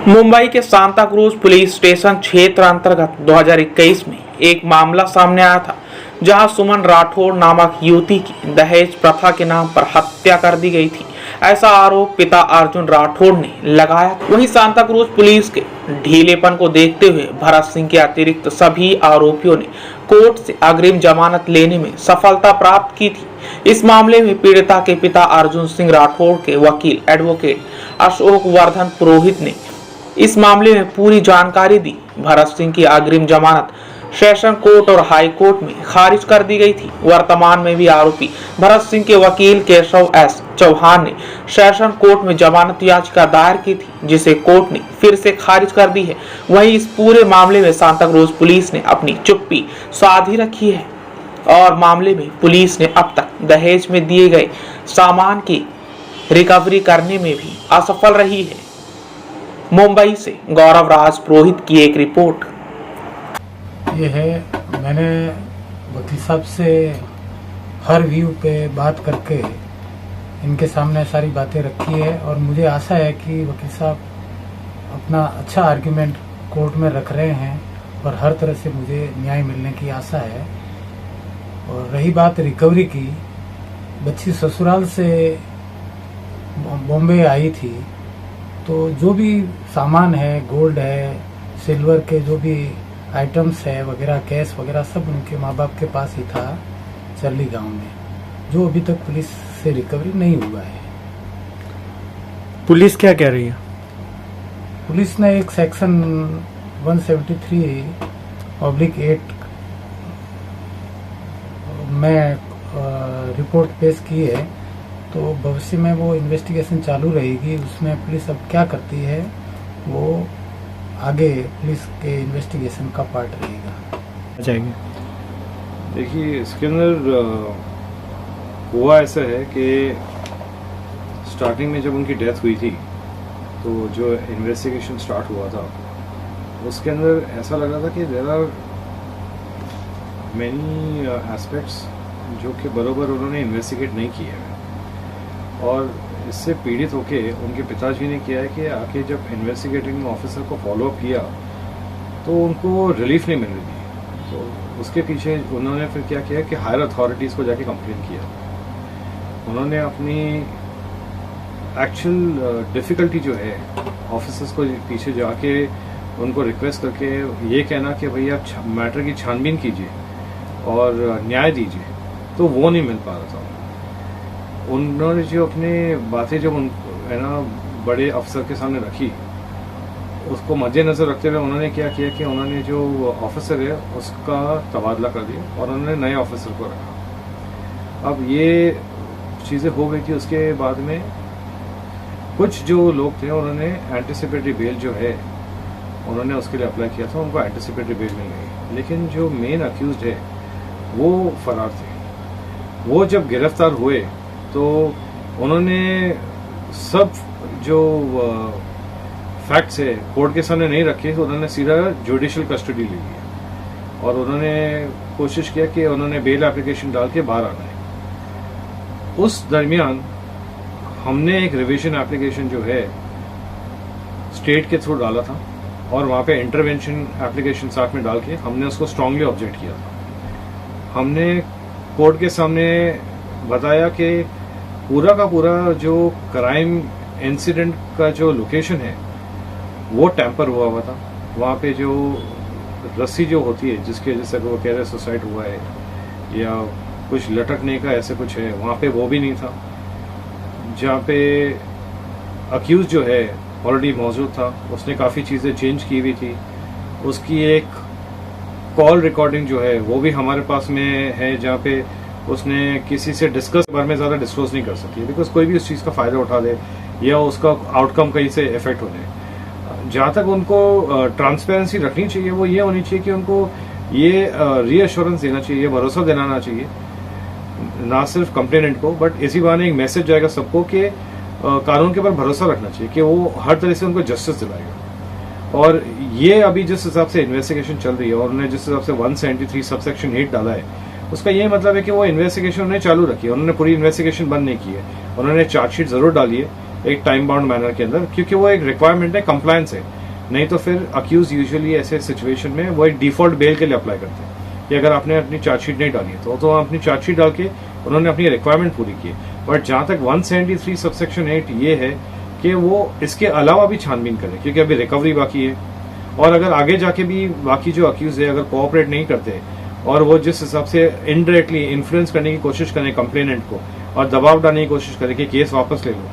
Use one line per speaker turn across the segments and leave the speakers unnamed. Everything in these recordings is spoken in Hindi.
मुंबई के सांता क्रूज पुलिस स्टेशन क्षेत्र अंतर्गत 2021 में एक मामला सामने आया था, जहां सुमन राठौड़ नामक युवती की दहेज प्रथा के नाम पर हत्या कर दी गई थी। ऐसा आरोप पिता अर्जुन राठौड़ ने लगाया। वहीं सांता क्रूज पुलिस के ढीलेपन को देखते हुए भरत सिंह के अतिरिक्त सभी आरोपियों ने कोर्ट से अग्रिम जमानत लेने में सफलता प्राप्त की थी। इस मामले में पीड़िता के पिता अर्जुन सिंह राठौड़ के वकील एडवोकेट अशोक वर्धन पुरोहित ने इस मामले में पूरी जानकारी दी। भरत सिंह की अग्रिम जमानत सेशन कोर्ट और हाई कोर्ट में खारिज कर दी गई थी। वर्तमान में भी आरोपी भरत सिंह के वकील केशव एस चौहान ने सेशन कोर्ट में जमानत याचिका दायर की थी, जिसे कोर्ट ने फिर से खारिज कर दी है। वहीं इस पूरे मामले में सांता क्रूज पुलिस ने अपनी चुप्पी साधी रखी है और मामले में पुलिस ने अब तक दहेज में दिए गए सामान की रिकवरी करने में भी असफल रही है। मुंबई से गौरव राज पुरोहित की एक रिपोर्ट।
ये है, मैंने वकील साहब से हर व्यू पे बात करके इनके सामने सारी बातें रखी है और मुझे आशा है कि वकील साहब अपना अच्छा आर्ग्यूमेंट कोर्ट में रख रहे हैं और हर तरह से मुझे न्याय मिलने की आशा है। और रही बात रिकवरी की, बच्ची ससुराल से बॉम्बे आई थी, तो जो भी सामान है, गोल्ड है, सिल्वर के जो भी आइटम्स है वगैरह, कैश वगैरह, सब उनके माँ बाप के पास ही था चरली गांव में, जो अभी तक पुलिस से रिकवरी नहीं हुआ है।
पुलिस क्या कह रही है?
पुलिस ने एक सेक्शन 173/8 में रिपोर्ट पेश की है, तो भविष्य में वो इन्वेस्टिगेशन चालू रहेगी। उसमें पुलिस अब क्या करती है वो आगे पुलिस के इन्वेस्टिगेशन का पार्ट रहेगा।
जाएंगे।
देखिए, इसके अंदर हुआ ऐसा है कि स्टार्टिंग में जब उनकी डेथ हुई थी तो जो इन्वेस्टिगेशन स्टार्ट हुआ था उसके अंदर ऐसा लगा था कि देयर आर मैनी एस्पेक्ट्स जो कि बरोबर उन्होंने इन्वेस्टिगेट नहीं किए हैं। और इससे पीड़ित होके उनके पिताजी ने किया है कि आके जब इन्वेस्टिगेटिंग ऑफिसर को फॉलो अप किया तो उनको रिलीफ नहीं मिल रही थी। तो उसके पीछे उन्होंने फिर क्या किया कि हायर अथॉरिटीज़ को जाके कंप्लेन किया। उन्होंने अपनी एक्चुअल डिफ़िकल्टी जो है ऑफिसर्स को पीछे जाके उनको रिक्वेस्ट करके ये कहना कि भैया आप मैटर की छानबीन कीजिए और न्याय दीजिए, तो वो नहीं मिल पा रहा था। उन्होंने जो अपने बातें जब है ना बड़े अफसर के सामने रखी, उसको मद्देनजर रखते हुए उन्होंने क्या किया कि उन्होंने जो ऑफिसर है उसका तबादला कर दिया और उन्होंने नए ऑफिसर को रखा। अब ये चीज़ें हो गई थी। उसके बाद में कुछ जो लोग थे उन्होंने एंटिसिपेटरी बेल जो है उन्होंने उसके लिए अप्लाई किया था, उनको एंटिसिपेटरी बेल मिल गई। लेकिन जो मेन अक्यूज्ड है वो फरार थे। वो जब गिरफ्तार हुए तो उन्होंने सब जो फैक्ट्स है कोर्ट के सामने नहीं रखे, तो उन्होंने सीधा जुडिशियल कस्टडी ले लिया और उन्होंने कोशिश किया कि उन्होंने बेल एप्लीकेशन डाल के बाहर आना है। उस दरमियान हमने एक रिविजन एप्लीकेशन जो है स्टेट के थ्रू डाला था और वहाँ पे इंटरवेंशन एप्लीकेशन साथ में डाल के हमने उसको स्ट्रांगली ऑब्जेक्ट किया था। हमने कोर्ट के सामने बताया कि पूरा का पूरा जो क्राइम इंसिडेंट का जो लोकेशन है वो टैंपर हुआ था। वहाँ पे जो रस्सी जो होती है जिसकी वजह से वो कह रहे सुसाइड हुआ है या कुछ लटकने का ऐसे कुछ है, वहाँ पे वो भी नहीं था। जहाँ पे अक्यूज जो है ऑलरेडी मौजूद था, उसने काफ़ी चीज़ें चेंज की हुई थी। उसकी एक कॉल रिकॉर्डिंग जो है वो भी हमारे पास में है, जहाँ पे उसने किसी से डिस्कस बारे में ज़्यादा डिस्क्लोज नहीं कर सकती, बिकॉज कोई भी उस चीज़ का फ़ायदा उठा दे या उसका आउटकम कहीं से इफेक्ट हो जाए। जहाँ तक उनको ट्रांसपेरेंसी रखनी चाहिए वो ये होनी चाहिए कि उनको ये रीअश्योरेंस देना चाहिए, भरोसा दिलाना चाहिए, ना सिर्फ कंप्लेनेंट को बट इसी बहाने एक मैसेज जाएगा सबको कि कानून के ऊपर भरोसा रखना चाहिए कि वो हर तरह से उनको जस्टिस दिलाएगा। और ये अभी जिस हिसाब से इन्वेस्टिगेशन चल रही है और उन्होंने जिस हिसाब से 173 सबसेक्शन 8 डाला है, उसका ये मतलब है कि वो इन्वेस्टिगेशन उन्होंने चालू रखी है, उन्होंने पूरी इन्वेस्टिगेशन बंद नहीं की है। उन्होंने चार्जशीट जरूर डाली है एक टाइम बाउंड मैनर के अंदर, क्योंकि वो एक रिक्वायरमेंट है, कंप्लायंस है। नहीं तो फिर अक्यूज यूजुअली ऐसे सिचुएशन में वो एक डिफॉल्ट बेल के लिए अप्लाई करते हैं कि अगर आपने अपनी चार्जशीट नहीं डाली तो अपनी चार्जशीट डाल के उन्होंने अपनी रिक्वायरमेंट पूरी की। बट जहां तक 173 सबसेक्शन 8 ये है कि वो इसके अलावा भी छानबीन करे, क्योंकि अभी रिकवरी बाकी है। और अगर आगे जाके भी बाकी जो अक्यूज है अगर कोऑपरेट नहीं करते और वो जिस हिसाब से इनडायरेक्टली इन्फ्लुएंस करने की कोशिश करें कंप्लेनेंट को और दबाव डालने की कोशिश करें कि केस वापस ले लो,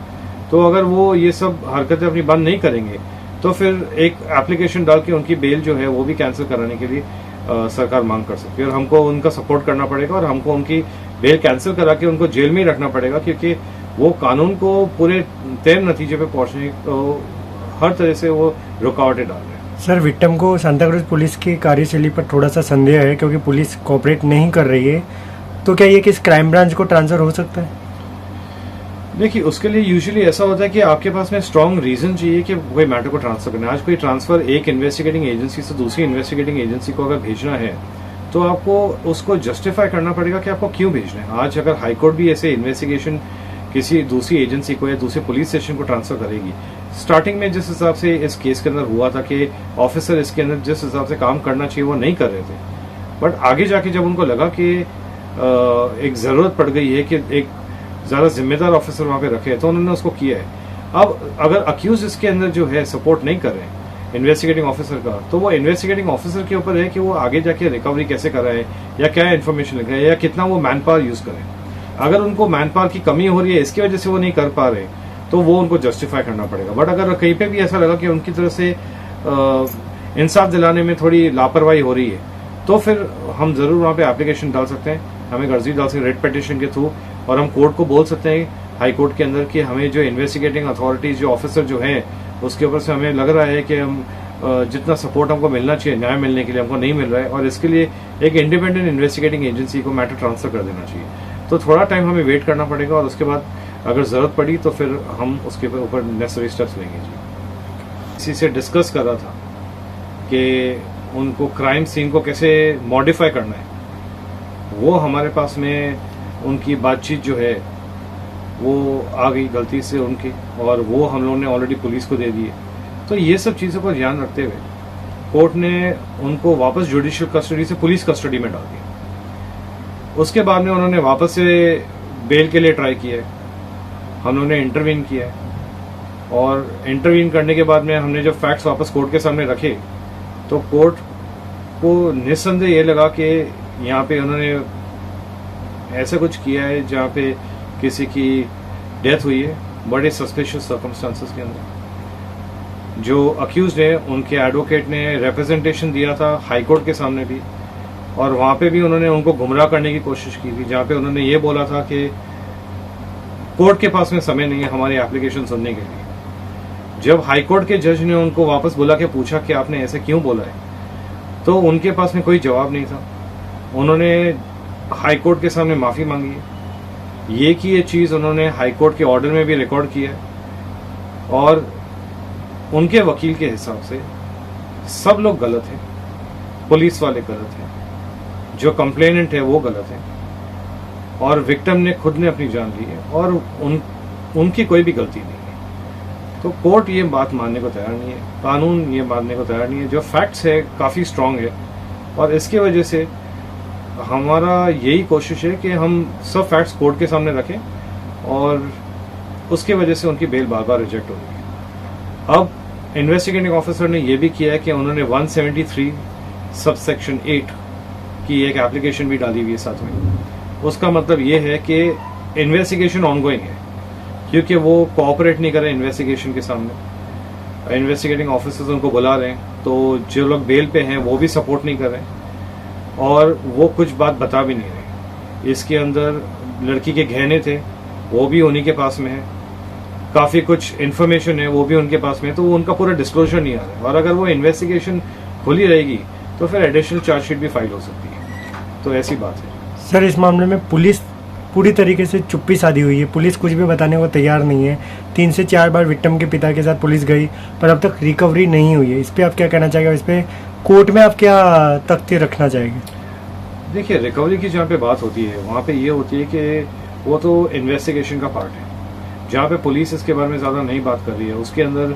तो अगर वो ये सब हरकतें अपनी बंद नहीं करेंगे तो फिर एक एप्लीकेशन डाल के उनकी बेल जो है वो भी कैंसिल कराने के लिए सरकार मांग कर सकती है। और हमको उनका सपोर्ट करना पड़ेगा और हमको उनकी बेल कैंसिल करा के उनको जेल में ही रखना पड़ेगा, क्योंकि वो कानून को पूरे तय नतीजे पे पहुंचने को हर तरह से वो रुकावटें डाल रहे हैं।
सर, विक्टिम को सांताक्रूज पुलिस की कार्यशैली पर थोड़ा सा संदेह है क्योंकि पुलिस कोऑपरेट नहीं कर रही है, तो क्या ये किस क्राइम ब्रांच को ट्रांसफर हो सकता है?
देखिए, उसके लिए यूजुअली ऐसा होता है कि आपके पास में स्ट्रांग रीजन चाहिए कि कोई मैटर को ट्रांसफर करना है। आज कोई ट्रांसफर एक इन्वेस्टिगेटिंग एजेंसी से दूसरी इन्वेस्टिगेटिंग एजेंसी को अगर भेजना है तो आपको उसको जस्टिफाई करना पड़ेगा कि आपको क्यों भेजना है। आज अगर हाईकोर्ट भी ऐसे इन्वेस्टिगेशन किसी दूसरी एजेंसी को या दूसरे पुलिस स्टेशन को ट्रांसफर करेगी, स्टार्टिंग में जिस हिसाब से इस केस के अंदर हुआ था कि ऑफिसर इसके अंदर जिस हिसाब से काम करना चाहिए वो नहीं कर रहे थे, बट आगे जाके जब उनको लगा कि एक जरूरत पड़ गई है कि एक ज्यादा जिम्मेदार ऑफिसर वहां पे रखे तो उन्होंने उसको किया है। अब अगर अक्यूज इसके अंदर जो है सपोर्ट नहीं कर रहे हैं इन्वेस्टिगेटिंग ऑफिसर का, तो वो इन्वेस्टिगेटिंग ऑफिसर के ऊपर है कि वो आगे जाके रिकवरी कैसे कराए या क्या इन्फॉर्मेशन लगाए या कितना वो मैन पावर यूज करें। अगर उनको मैन पावर की कमी हो रही है इसकी वजह से वो नहीं कर पा रहे तो वो उनको जस्टिफाई करना पड़ेगा। बट अगर कहीं पे भी ऐसा लगा कि उनकी तरफ से इंसाफ दिलाने में थोड़ी लापरवाही हो रही है तो फिर हम जरूर वहां पे एप्लीकेशन डाल सकते हैं, हमें अर्जी डाल सकते हैं रेड पिटीशन के थ्रू, और हम कोर्ट को बोल सकते हैं हाई कोर्ट के अंदर कि हमें जो इन्वेस्टिगेटिंग अथॉरिटीज जो ऑफिसर जो हैं उसके ऊपर से हमें लग रहा है कि हम जितना सपोर्ट हमको मिलना चाहिए न्याय मिलने के लिए हमको नहीं मिल रहा है, और इसके लिए एक इंडिपेंडेंट इन्वेस्टिगेटिंग एजेंसी को मैटर ट्रांसफर कर देना चाहिए। तो थोड़ा टाइम हमें वेट करना पड़ेगा और उसके बाद अगर जरूरत पड़ी तो फिर हम उसके ऊपर नेसेसरी स्टेप्स लेंगे। जी, इसी से डिस्कस कर रहा था कि उनको क्राइम सीन को कैसे मॉडिफाई करना है, वो हमारे पास में उनकी बातचीत जो है वो आ गई गलती से उनकी, और वो हम लोगों ने ऑलरेडी पुलिस को दे दी है। तो ये सब चीज़ों को ध्यान रखते हुए कोर्ट ने उनको वापस जुडिशियल कस्टडी से पुलिस कस्टडी में डाल दिया। उसके बाद में उन्होंने वापस से बेल के लिए ट्राई किया है, हम लोगों ने इंटरवीन किया है, और इंटरवीन करने के बाद में हमने जब फैक्ट्स वापस कोर्ट के सामने रखे तो कोर्ट को निस्संदेह ये लगा कि यहाँ पे उन्होंने ऐसा कुछ किया है जहाँ पे किसी की डेथ हुई है बड़े सस्पिशियस सर्कमस्टांसेस के अंदर। जो अक्यूज्ड है उनके एडवोकेट ने रिप्रेजेंटेशन दिया था हाई कोर्ट के सामने भी, और वहां पे भी उन्होंने उनको गुमराह करने की कोशिश की थी, जहां पे उन्होंने ये बोला था कि कोर्ट के पास में समय नहीं है हमारी एप्लीकेशन सुनने के लिए। जब हाई कोर्ट के जज ने उनको वापस बुला के पूछा कि आपने ऐसे क्यों बोला है, तो उनके पास में कोई जवाब नहीं था। उन्होंने हाई कोर्ट के सामने माफी मांगी है, ये की ये चीज उन्होंने हाई कोर्ट के ऑर्डर में भी रिकॉर्ड किया है, और उनके वकील के हिसाब से सब लोग गलत हैं, पुलिस वाले गलत हैं, जो कंप्लेनेंट है वो गलत है, और विक्टिम ने खुद ने अपनी जान ली है, और उनकी कोई भी गलती नहीं है। तो कोर्ट ये बात मानने को तैयार नहीं है, कानून ये मानने को तैयार नहीं है। जो फैक्ट्स है काफी स्ट्रांग है, और इसकी वजह से हमारा यही कोशिश है कि हम सब फैक्ट्स कोर्ट के सामने रखें, और उसकी वजह से उनकी बेल बार बार रिजेक्ट हो रही है। अब इन्वेस्टिगेटिंग ऑफिसर ने यह भी किया है कि उन्होंने 173 सबसेक्शन 8 की एक एप्लीकेशन भी डाली हुई है साथ में। उसका मतलब ये है कि इन्वेस्टिगेशन ऑनगोइंग है, क्योंकि वो कोऑपरेट नहीं कर रहे इन्वेस्टिगेशन के सामने। इन्वेस्टिगेटिंग ऑफिसर्स उनको बुला रहे हैं तो जो लोग बेल पे हैं वो भी सपोर्ट नहीं कर रहे हैं, और वो कुछ बात बता भी नहीं रहे। इसके अंदर लड़की के गहने थे वो भी उन्हीं के पास में है, काफी कुछ इन्फॉर्मेशन है वो भी उनके पास में है, तो वो उनका पूरा डिस्क्लोजर नहीं आ रहा है। और अगर वो इन्वेस्टिगेशन खुली रहेगी तो फिर एडिशनल चार्जशीट भी फाइल हो सकती है। तो ऐसी बात है
सर, इस मामले में पुलिस पूरी तरीके से चुप्पी साधी हुई है, पुलिस कुछ भी बताने को तैयार नहीं है। 3 से 4 बार विक्टिम के पिता के साथ पुलिस गई पर अब तक रिकवरी नहीं हुई है। इस पर आप क्या कहना चाहेंगे, इस पर कोर्ट में आप क्या तथ्य रखना चाहेंगे?
देखिए, रिकवरी की जहाँ पे बात होती है वहाँ पे ये होती है कि वो तो इन्वेस्टिगेशन का पार्ट है। जहाँ पे पुलिस इसके बारे में ज़्यादा नहीं बात कर रही है, उसके अंदर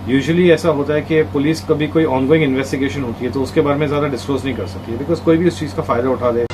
यूजुअली ऐसा होता है कि पुलिस कभी कोई ऑनगोइंग इन्वेस्टिगेशन होती है तो उसके बारे में ज़्यादा डिस्क्लोज नहीं कर सकती है, बिकॉज कोई भी उस चीज़ का फ़ायदा उठा दे